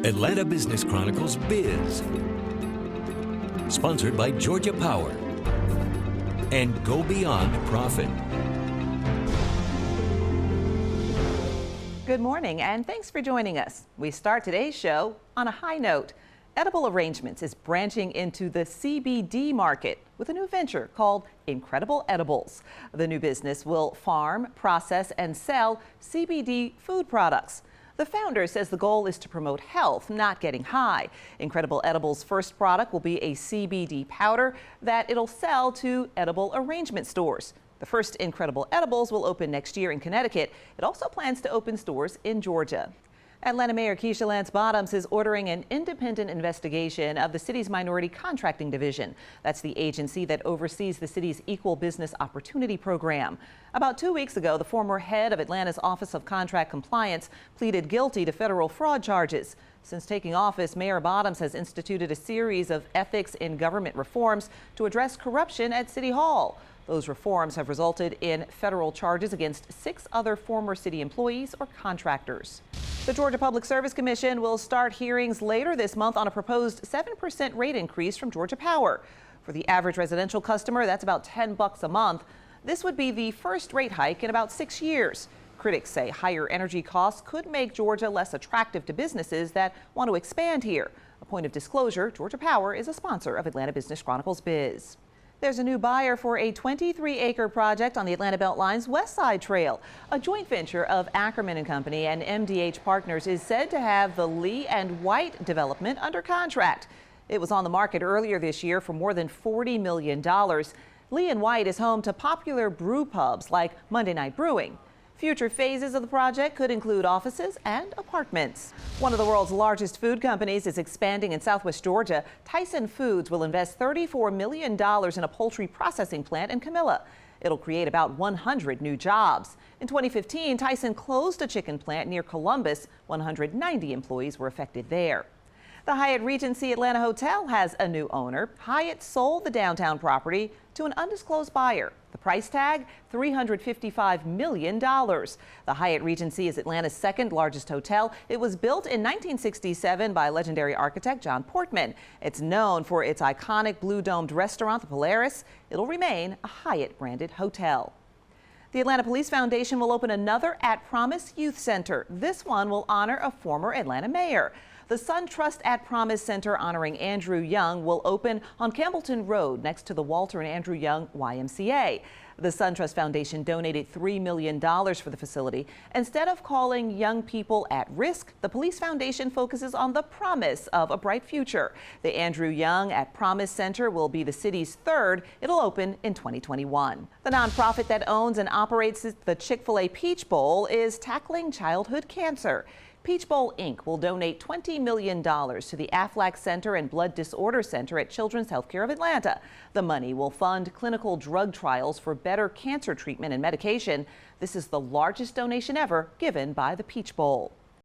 Atlanta Business Chronicles Biz. Sponsored by Georgia Power and Go Beyond Profit. Good morning and thanks for joining us. We start today's show on a high note. Edible Arrangements is branching into the CBD market with a new venture called Incredible Edibles. The new business will farm, process, and sell CBD food products. The founder says the goal is to promote health, not getting high. Incredible Edibles' first product will be a CBD powder that it'll sell to edible arrangement stores. The first Incredible Edibles will open next year in Connecticut. It also plans to open stores in Georgia. Atlanta Mayor Keisha Lance Bottoms is ordering an independent investigation of the city's minority contracting division. That's the agency that oversees the city's Equal Business Opportunity Program. About 2 weeks ago, the former head of Atlanta's Office of Contract Compliance pleaded guilty to federal fraud charges. Since taking office, Mayor Bottoms has instituted a series of ethics in government reforms to address corruption at City Hall. Those reforms have resulted in federal charges against 6 other former city employees or contractors. The Georgia Public Service Commission will start hearings later this month on a proposed 7% rate increase from Georgia Power. For the average residential customer, that's about $10 a month. This would be the first rate hike in about 6 years. Critics say higher energy costs could make Georgia less attractive to businesses that want to expand here. A point of disclosure, Georgia Power is a sponsor of Atlanta Business Chronicles Biz. There's a new buyer for a 23-acre project on the Atlanta Beltline's West Side Trail. A joint venture of Ackerman & Company and MDH Partners is said to have the Lee and White development under contract. It was on the market earlier this year for more than $40 million. Lee and White is home to popular brew pubs like Monday Night Brewing. Future phases of the project could include offices and apartments. One of the world's largest food companies is expanding in Southwest Georgia. Tyson Foods will invest $34 million in a poultry processing plant in Camilla. It'll create about 100 new jobs. In 2015, Tyson closed a chicken plant near Columbus. 190 employees were affected there. The Hyatt Regency Atlanta Hotel has a new owner. Hyatt sold the downtown property to an undisclosed buyer. The price tag, $355 million. The Hyatt Regency is Atlanta's second largest hotel. It was built in 1967 by legendary architect John Portman. It's known for its iconic blue-domed restaurant, the Polaris. It'll remain a Hyatt-branded hotel. The Atlanta Police Foundation will open another At Promise Youth Center. This one will honor a former Atlanta mayor. The SunTrust At Promise Center honoring Andrew Young will open on Campbellton Road next to the Walter and Andrew Young YMCA. The SunTrust Foundation donated $3 million for the facility. Instead of calling young people at risk, the Police Foundation focuses on the promise of a bright future. The Andrew Young At Promise Center will be the city's third. It'll open in 2021. The nonprofit that owns and operates the Chick-fil-A Peach Bowl is tackling childhood cancer. Peach Bowl, Inc. will donate $20 million to the Aflac Center and Blood Disorder Center at Children's Healthcare of Atlanta. The money will fund clinical drug trials for better cancer treatment and medication. This is the largest donation ever given by the Peach Bowl.